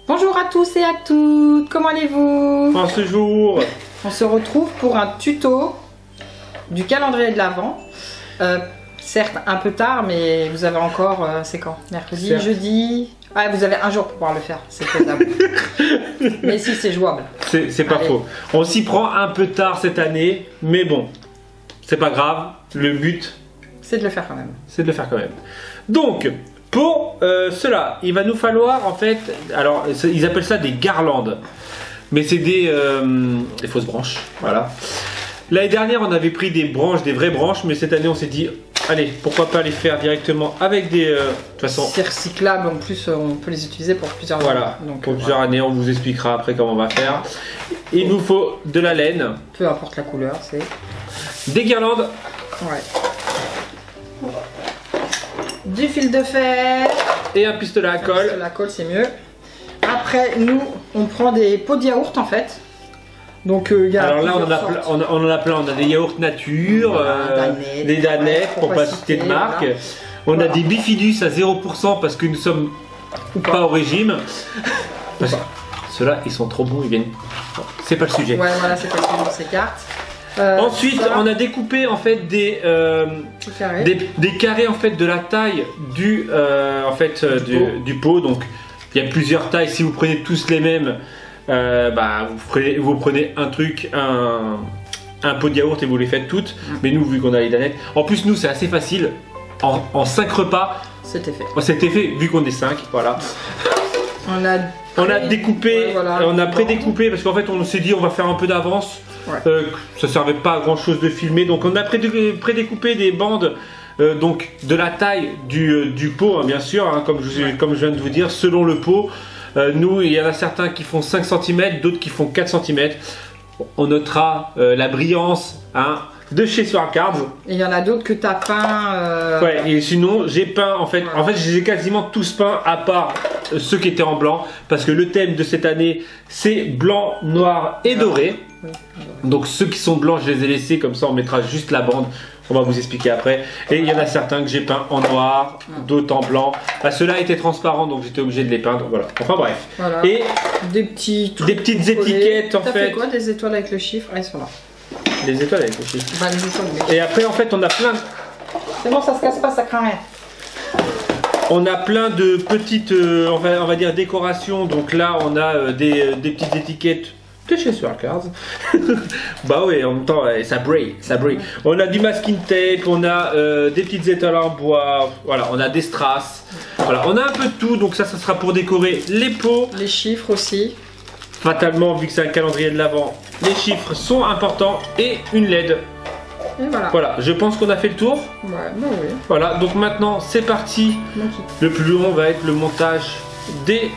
Bonjour à tous et à toutes, comment allez-vous? En ce jour, on se retrouve pour un tuto du calendrier de l'Avent. Certes un peu tard, mais vous avez encore, c'est quand? Mercredi, jeudi? Ah, vous avez un jour pour pouvoir le faire, c'est faisable. Mais si, c'est jouable. C'est pas faux. On s'y prend un peu tard cette année, mais bon, c'est pas grave. Le but, c'est de le faire quand même. C'est de le faire quand même. Donc, pour cela, il va nous falloir en fait, alors ils appellent ça des garlandes, mais c'est des fausses branches, voilà. L'année dernière, on avait pris des branches, des vraies branches, mais cette année, on s'est dit, allez, pourquoi pas les faire directement avec des, de toute façon. C'est recyclable, en plus, on peut les utiliser pour plusieurs années. Voilà, donc, pour plusieurs années, on vous expliquera après comment on va faire. Il nous faut de la laine. Peu importe la couleur, c'est. Des guirlandes. Ouais. Du fil de fer. Et un pistolet à colle. Un pistolet à colle, c'est mieux. Après, nous, on prend des pots de yaourt en fait. Donc, alors là, on en a plein. On a des yaourts nature, des danettes pour pas citer de marque. Voilà. On a des bifidus à 0% parce que nous sommes pas au régime. Ceux-là, ils sont trop bons, ils viennent. C'est pas le sujet. Ouais, voilà, c'est pas le sujet, on s'écarte. Ensuite, on a découpé en fait des carrés en fait de la taille du pot. Donc, il y a plusieurs tailles. Si vous prenez tous les mêmes, vous prenez un truc, un pot de yaourt et vous les faites toutes. Mais nous, vu qu'on a les danettes, en plus nous c'est assez facile. En 5 repas, c'était fait. C'était fait vu qu'on est 5, voilà. On a découpé, voilà, on a pré-découpé parce qu'en fait on s'est dit on va faire un peu d'avance. Ouais. Ça servait pas à grand chose de filmer, donc on a pré-découpé des bandes donc de la taille du pot, hein, bien sûr, hein, comme je viens de vous dire, selon le pot. Nous, il y en a certains qui font 5 cm, d'autres qui font 4 cm. On notera la brillance de chez Swartcards. Et il y en a d'autres que tu as peint. Ouais, et sinon, j'ai peint en fait. Voilà. En fait, je les ai quasiment tous peints à part ceux qui étaient en blanc. Parce que le thème de cette année, c'est blanc, noir et doré. Donc, ceux qui sont blancs, je les ai laissés. Comme ça, on mettra juste la bande. On va vous expliquer après. Et il y en a certains que j'ai peints en noir, d'autres en blanc. Ceux-là étaient transparents, donc j'étais obligé de les peindre. Voilà. Enfin bref. Voilà. Et des petites étiquettes en fait. T'as fait quoi, des étoiles avec le chiffre? Ah, ils sont là. Les étoiles avec le chiffre. Bah, les étoiles, et après, en fait, on a plein. C'est bon, ça se casse pas, ça craint rien. On a plein de petites, on va dire décorations. Donc là, on a des petites étiquettes de chez Swartcards. Bah oui, en même temps, ça brille, ça brille. On a du masking tape, on a des petites étoiles en bois, voilà, on a des strass. Voilà, on a un peu de tout, donc ça sera pour décorer les pots. Les chiffres aussi. Fatalement, vu que c'est un calendrier de l'Avent, les chiffres sont importants et une LED. Et voilà. Voilà, je pense qu'on a fait le tour. Ouais, bah oui. Voilà, donc maintenant c'est parti. Le plus long va être le montage de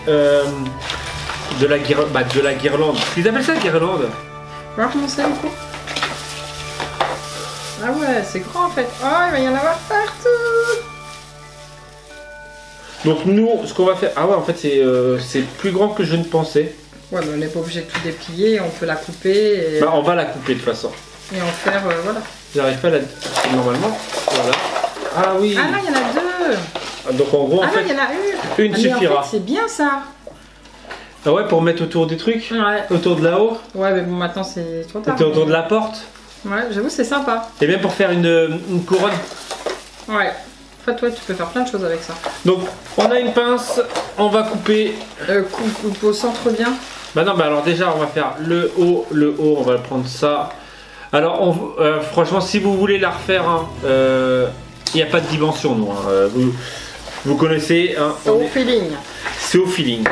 la guirlande. Ils appellent ça guirlande. On va recommencer un coup. Ah ouais, c'est grand en fait. Oh, il va y en avoir partout. Donc nous, ce qu'on va faire... Ah ouais, en fait c'est plus grand que je ne pensais. Ouais, mais on n'est pas obligé de tout déplier, on peut la couper. Et... Bah, on va la couper de toute façon. Et en faire, voilà. J'arrive pas à la... Normalement, voilà. Ah oui. Ah non, il y en a deux. Donc en gros, en fait, il y en a une suffira. En fait, c'est bien ça. Ah ouais, pour mettre autour des trucs. Ouais. Autour de là-haut. Ouais, mais bon, maintenant c'est trop tard. Et autour de la porte. Ouais, j'avoue, c'est sympa. Et même pour faire une couronne. Ouais. En fait, ouais, tu peux faire plein de choses avec ça. Donc, on a une pince, on va couper. Coupe au centre bien. Bah non, bah alors déjà, on va faire le haut, on va prendre ça. Alors, franchement, si vous voulez la refaire, il n'y a pas de dimension, nous. Vous connaissez. Hein, c'est au feeling. C'est au feeling.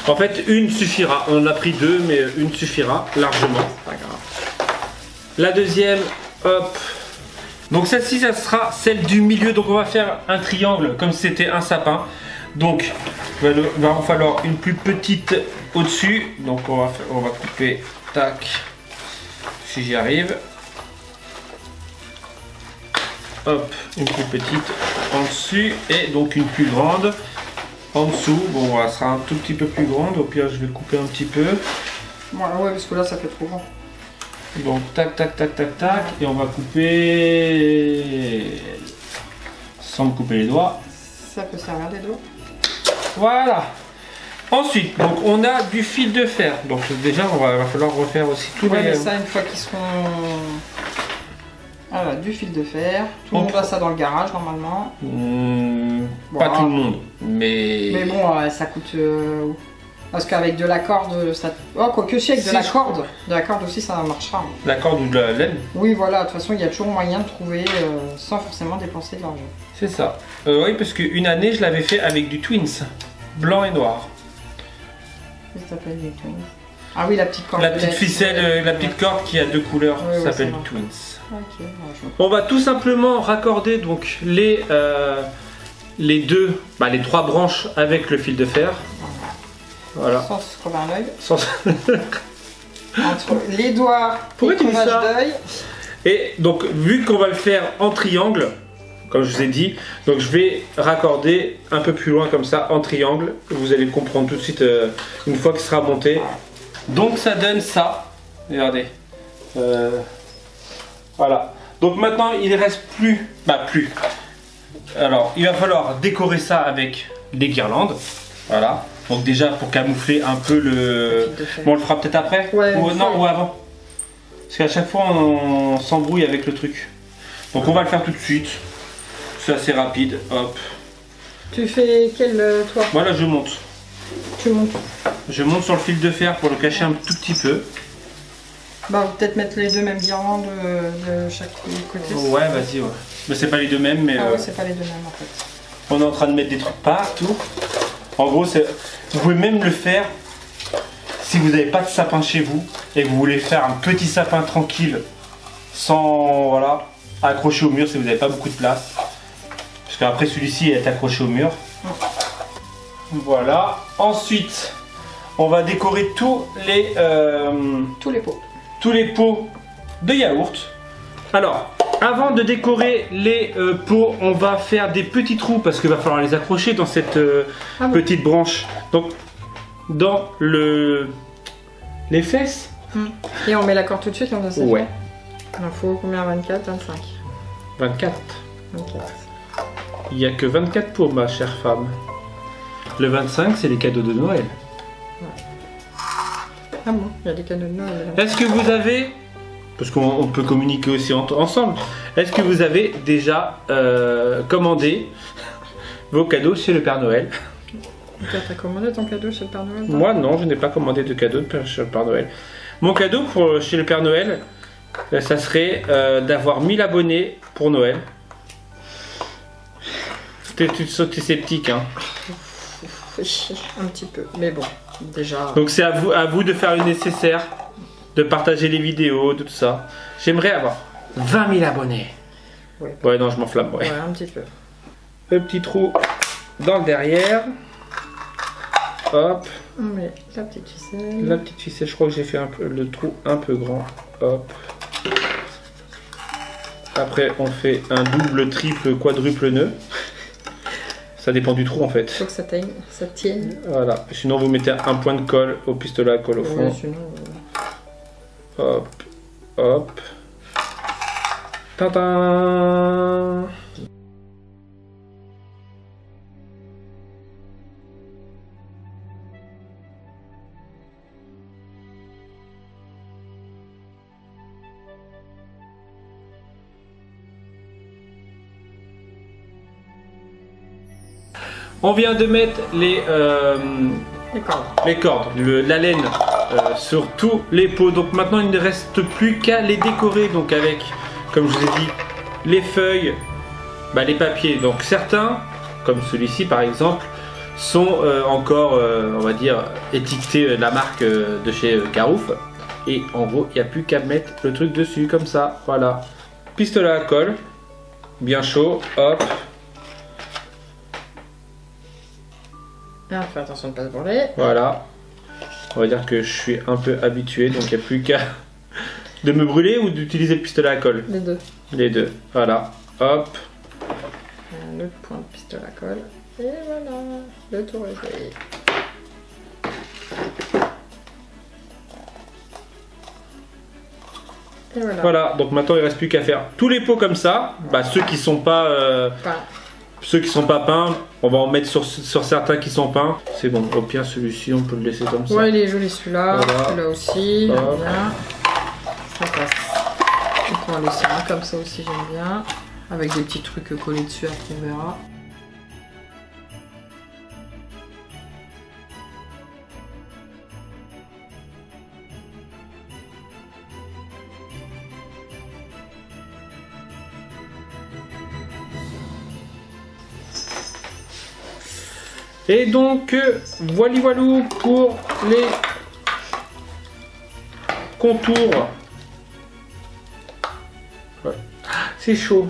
En fait, une suffira. On en a pris deux, mais une suffira largement. Pas grave. La deuxième, hop. Donc celle-ci, ça sera celle du milieu. Donc on va faire un triangle comme si c'était un sapin. Donc il va falloir une plus petite au-dessus. Donc on va couper, tac, si j'y arrive. Hop, une plus petite en dessus et donc une plus grande en dessous. Bon, voilà, ça sera un tout petit peu plus grande. Au pire, je vais couper un petit peu. Ouais, parce que là, ça fait trop grand. Donc tac tac tac tac tac et on va couper sans me couper les doigts. Ça peut servir des doigts. Voilà. Ensuite, donc on a du fil de fer. Donc déjà, va falloir refaire aussi tous les... mais ça, une fois qu'ils seront... Voilà, du fil de fer. Tout le monde a ça dans le garage, normalement. Pas tout le monde, mais... Mais bon, ça coûte... Parce qu'avec de la corde, ça... Oh, quoique si, avec de la corde. De la corde aussi, ça marchera. La corde ou de la laine? Oui, voilà. De toute façon, il y a toujours moyen de trouver sans forcément dépenser de l'argent. C'est ça. Oui, parce qu'une année, je l'avais fait avec du Twins. Blanc et noir. Qu'est-ce que ça s'appelle, les Twins? Ah oui, la petite corde. La petite ficelle, la petite corde qui a deux couleurs, ça s'appelle Twins. Okay, on va tout simplement raccorder donc les trois branches avec le fil de fer. Voilà. Sans se crever un œil. Sans... Entre les doigts et le crevage d'œil. Et donc, vu qu'on va le faire en triangle, comme je vous ai dit, donc je vais raccorder un peu plus loin comme ça, en triangle. Vous allez comprendre tout de suite une fois qu'il sera monté. Donc ça donne ça. Regardez. Voilà. Donc maintenant, il ne reste plus... Alors, il va falloir décorer ça avec des guirlandes. Voilà. Donc déjà, pour camoufler un peu le... Bon, on le fera peut-être après, ou avant. Parce qu'à chaque fois, on s'embrouille avec le truc. Donc on va le faire tout de suite. C'est assez rapide. Hop. Tu fais quel toit? Voilà, je monte. Tu montes? Je monte sur le fil de fer pour le cacher un tout petit peu. Bah, peut-être mettre les deux mêmes guirlandes de chaque côté. Ouais, vas-y, ouais. Mais c'est pas les deux mêmes, mais... Ah ouais, c'est pas les deux mêmes en fait. On est en train de mettre des trucs partout. En gros, vous pouvez même le faire si vous n'avez pas de sapin chez vous et que vous voulez faire un petit sapin tranquille sans, voilà, accroché au mur si vous n'avez pas beaucoup de place. Parce qu'après celui-ci est accroché au mur. Voilà. Ensuite, on va décorer tous les pots. Tous les pots de yaourt. Alors, avant de décorer les pots, on va faire des petits trous parce qu'il va falloir les accrocher dans cette petite branche. Donc, dans les fesses. Et on met la corde tout de suite, comme ça. Ouais. Il en faut combien? 24, 25? 24. 24. Il n'y a que 24 pots, ma chère femme. Le 25, c'est les cadeaux de Noël. Ouais. Ah bon, il y a des cadeaux de Noël. Est-ce que vous avez... Parce qu'on peut communiquer aussi ensemble. Est-ce que vous avez déjà commandé vos cadeaux chez le Père Noël? T'as commandé ton cadeau chez le Père Noël? Moi non, je n'ai pas commandé de cadeau chez le Père Noël. Mon cadeau chez le Père Noël, ça serait d'avoir 1000 abonnés pour Noël. Tu es sceptique, hein? Un petit peu, mais bon, déjà... Donc c'est à vous de faire le nécessaire, de partager les vidéos, de tout ça. J'aimerais avoir 20 000 abonnés. Ouais, non, je m'enflamme. Ouais, un petit peu. Le petit trou dans le derrière. Hop. On met la petite ficelle. La petite ficelle, je crois que j'ai fait le trou un peu grand. Hop. Après, on fait un double, triple, quadruple nœud. Ça dépend du trou en fait. Faut que ça tienne. Voilà. Sinon, vous mettez un point de colle au pistolet à colle au fond. Ouais, sinon, hop. Hop. Tadam! On vient de mettre les cordes, la laine sur tous les pots. Donc maintenant il ne reste plus qu'à les décorer. Donc avec, comme je vous ai dit, les feuilles, les papiers. Donc certains, comme celui-ci par exemple, sont encore, on va dire, étiquetés la marque de chez Carouf. Et en gros, il n'y a plus qu'à mettre le truc dessus comme ça. Voilà. Pistolet à colle, bien chaud, hop. Fais attention de ne pas se brûler. Voilà. On va dire que je suis un peu habitué, donc il n'y a plus qu'à de me brûler ou d'utiliser le pistolet à colle. Les deux. Les deux. Voilà. Hop. Un autre point de pistolet à colle. Et voilà. Le tour est fait. Et voilà. Voilà. Donc maintenant il ne reste plus qu'à faire tous les pots comme ça. Ceux qui sont pas... Ceux qui sont pas peints, on va en mettre sur certains qui sont peints. C'est bon, au pire celui-ci on peut le laisser comme ça. Ouais, il est joli celui-là, voilà. Celui-là aussi, j'aime bien. Ça passe. On peut en laisser un comme ça aussi, j'aime bien. Avec des petits trucs collés dessus, après on verra. Et donc, voilou pour les contours. Ouais. C'est chaud.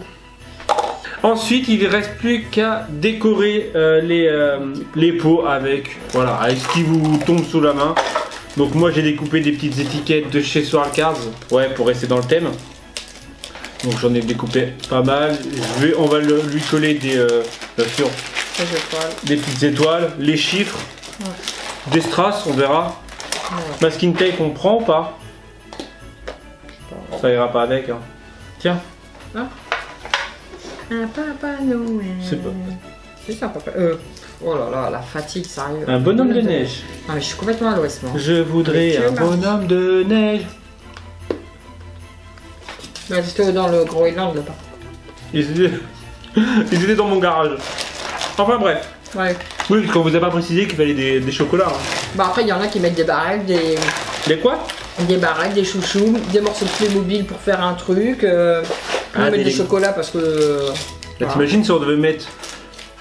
Ensuite, il ne reste plus qu'à décorer les pots avec, voilà, avec ce qui vous tombe sous la main. Donc moi, j'ai découpé des petites étiquettes de chez Swirl Cards, ouais, pour rester dans le thème. Donc j'en ai découpé pas mal. On va lui coller des, bien sûr, des petites étoiles, les chiffres, des strass, on verra. Masking tape, on prend ou pas? Ça ira pas avec. Hein. Tiens. Ah. Un Papa Noël. C'est pas. C'est ça, Papa. Oh là là, la fatigue, ça arrive. Un bonhomme de neige. Ah, mais je suis complètement à l'ouest, moi. Je voudrais un bonhomme de neige. Bah, c'était dans le Groenland là-bas. Ils étaient dans mon garage. Enfin bref. Ouais. Oui, parce qu'on vous a pas précisé qu'il fallait des chocolats. Hein. Bah après, il y en a qui mettent des barrettes, des... Des quoi? Des barrettes, des chouchous, des morceaux de Playmobil pour faire un truc. On met des chocolats parce que... Là, t'imagines si on devait mettre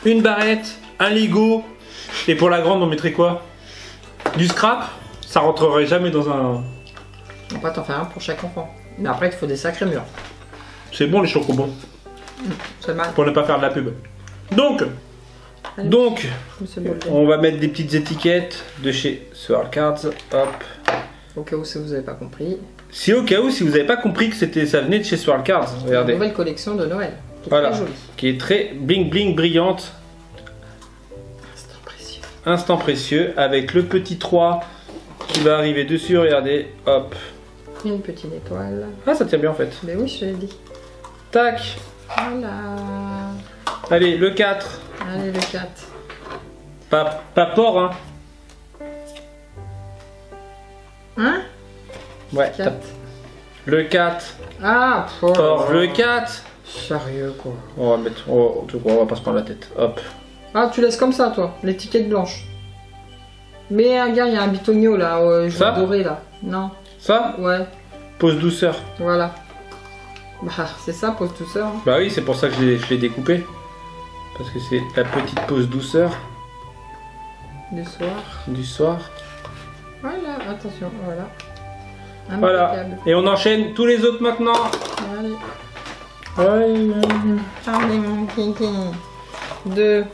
une barrette, un Lego, et pour la grande on mettrait quoi? Du scrap? Ça rentrerait jamais dans un... On va t'en faire un pour chaque enfant. Mais après, il faut des sacrés murs. C'est bon les chocobons. C'est mal. Pour ne pas faire de la pub. Donc, on va mettre des petites étiquettes de chez Swirl Cards. Hop. Au cas où si vous n'avez pas compris. Si au cas où si vous n'avez pas compris que ça venait de chez Swirl Cards. Regardez. Une nouvelle collection de Noël. Qui est voilà. très jolie. Qui est très bling bling brillante. Instant précieux. Instant précieux avec le petit 3 qui va arriver dessus. Regardez. Hop. Une petite étoile. Ah, ça tient bien en fait. Mais oui, je te l'ai dit. Tac. Voilà. Allez, le 4. Allez, le 4. Pas port, hein. Hein? Ouais. 4. Le 4. Ah, port, le 4. Sérieux, quoi. On va mettre. On va pas se prendre la tête. Hop. Ah, tu laisses comme ça, toi, l'étiquette blanche. Mais regarde, il y a un bitonio là, je vois doré là. Non. Ça? Ouais. Pose douceur. Voilà. Bah, c'est ça, pose douceur. Hein. Bah oui, c'est pour ça que je l'ai découpé. Parce que c'est la petite pause douceur. Du soir. Du soir. Voilà, attention, voilà. Voilà. Et on enchaîne tous les autres maintenant. Allez. Allez, Allez, mon kiki. 2.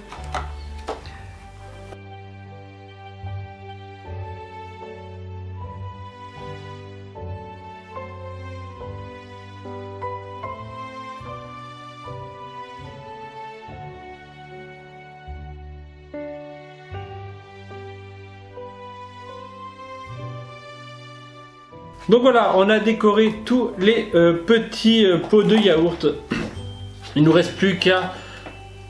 Donc voilà, on a décoré tous les petits pots de yaourt. Il nous reste plus qu'à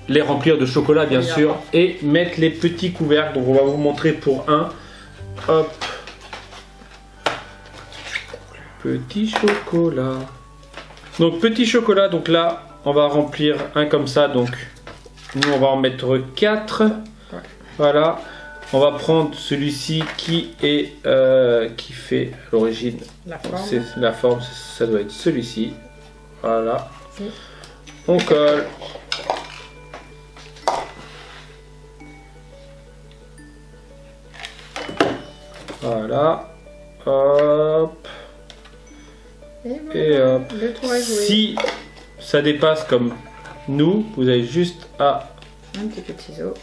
les remplir de chocolat bien sûr et mettre les petits couvercles. Donc on va vous montrer pour un. Hop. Petit chocolat. Donc petit chocolat, donc là on va remplir un comme ça. Donc nous on va en mettre 4. Voilà. On va prendre celui-ci qui est qui fait à l'origine la forme, ça doit être celui-ci. Voilà. On colle. Voilà. Hop. Et hop. Si ça dépasse comme nous, vous avez juste à un petit coup de ciseau.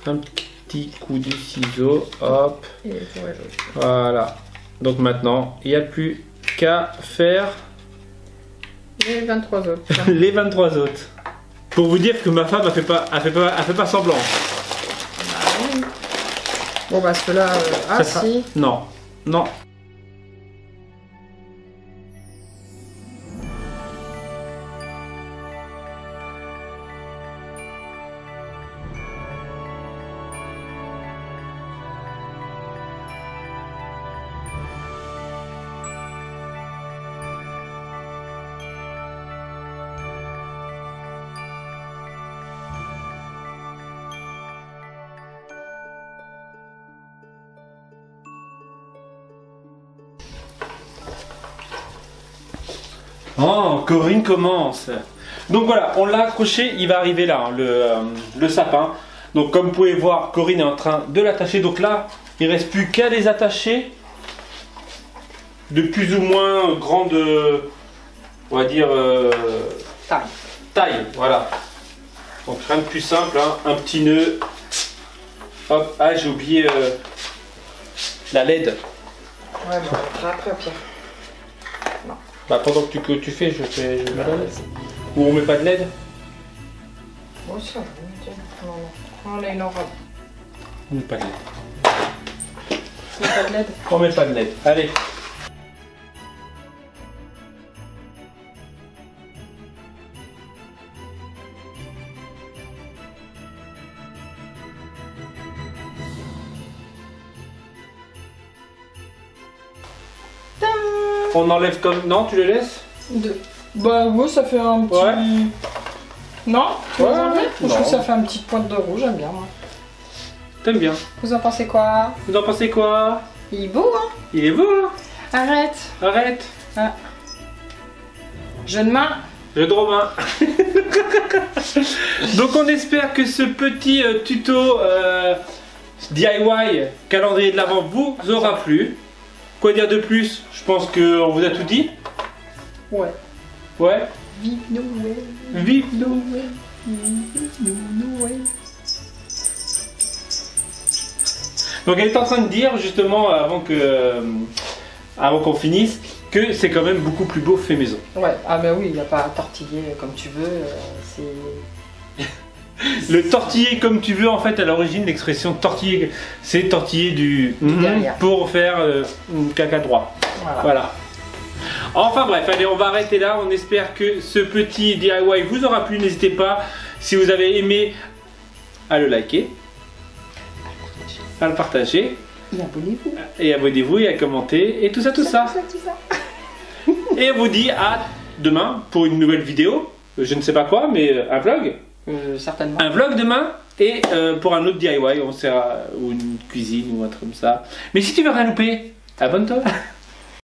Un petit coup de ciseau, hop. Et le tour est joli. Voilà. Donc maintenant, il n'y a plus qu'à faire les 23 autres. les 23 autres. Pour vous dire que ma femme a fait pas semblant. Bon bah ceux-là, si. Non, non. Oh, Corinne commence. Donc voilà, on l'a accroché, il va arriver là, hein, le sapin. Donc comme vous pouvez voir, Corinne est en train de l'attacher. Donc là, il ne reste plus qu'à les attacher de plus ou moins grande, on va dire, taille. Voilà. Donc rien de plus simple, hein, un petit nœud. Hop, ah j'ai oublié la LED. Ouais, bon, après au pire. Non. Bah pendant que tu fais, je mets la LED. Ou on met pas de LED? Moi aussi, non. On a une robe. On met pas de LED. On met pas de LED. On met pas de LED. Allez. On enlève comme... Non, tu le laisses? Bah ouais, ça fait un petit... Ouais. Non? Ouais, je trouve que ça fait une petite pointe de rouge, j'aime bien moi. T'aimes bien? Vous en pensez quoi? Vous en pensez quoi? Il est beau, hein? Il est beau, hein? Arrête! Arrête! Ah. Jeu de main. Jeu de Romain. Donc on espère que ce petit tuto DIY calendrier de l'Avent vous aura plu. Quoi dire de plus? Je pense qu'on vous a tout dit. Ouais. Ouais. Vive Noël. Vive Noël. Vive Noël. Donc elle est en train de dire justement avant qu'on finisse que c'est quand même beaucoup plus beau fait maison. Ouais, ah bah oui, il n'y a pas à tortiller comme tu veux, c'est... Le tortiller comme tu veux, en fait, à l'origine, l'expression tortiller, c'est tortiller du pour faire caca droit. Voilà. Enfin bref, allez, on va arrêter là. On espère que ce petit DIY vous aura plu. N'hésitez pas, si vous avez aimé, à le liker, à le partager. Et abonnez-vous. Et abonnez-vous et à commenter et tout ça. Et on vous dit à demain pour une nouvelle vidéo. Je ne sais pas quoi, mais un vlog. Certainement. Un vlog demain et pour un autre DIY, on sera ou une cuisine ou un truc comme ça. Mais si tu veux rien louper, abonne-toi.